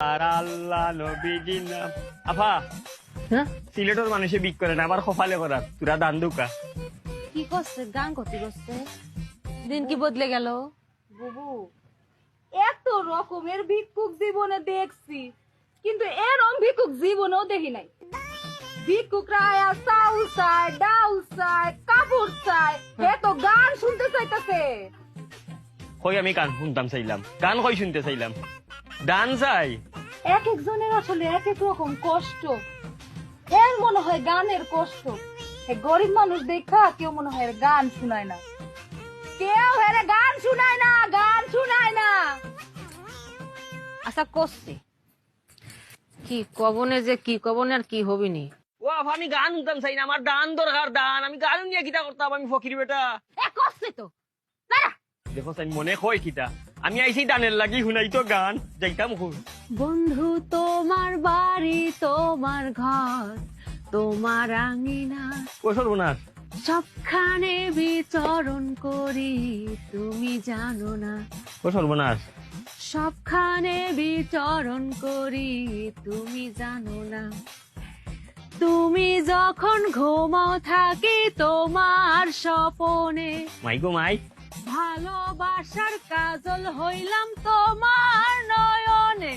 আর আল্লাহ নবীজি নাম আফা হ্যাঁ সিলেটের মানুষে বিক করে না আবার কপালে করার তুরা দান দুকা কি করছে গান করতে করছে দিন কি বদলে গেল বুবু এত রকমের ভিক্ষুক জীবনে দেখছি কিন্তু এরম ভিক্ষুক জীবনেও দেখি নাই। ভিক্ষুকরা আয়া চাউল চায়, ডাউল চায়, কাপড় চায়, হে তো গান শুনতে চাইতেছে। কই আমি গান শুনতাম চাইলাম গান কই শুনতে চাইলাম দান চাই এক একজনের আসলে এক এক রকম কষ্ট। এর মনে হয় গানের কষ্ট, হে গরিব মানুষ দেখা কেউ মনে হয় এর গান শুনায় না, কেউ এর গান শুনায় না, গান শুনায় না। আচ্ছা করছে কি কবনে যে কি কবনে আর কি হবিনি ও আফা আমি গান শুনতাম চাই না আমার দান দরকার দান আমি গান নিয়ে কিতা করতাম আমি ফকির বেটা এ করছে তো দাঁড়া দেখো চাই মনে কই কিতা আমি আইছি দানের লাগি শুনাই তো গান যাইতাম খুব বন্ধু তোমার বাড়ি তোমার ঘর তোমার আঙিনা ও সর্বনাশ সবখানে বিচরণ করি তুমি জানো না ও সর্বনাশ সবখানে বিচরণ করি তুমি জানো না তুমি যখন ঘুমাও থাকি তোমার স্বপনে মাই গো মাই ভালোবাসার কাজল হইলাম তোমার নয়নে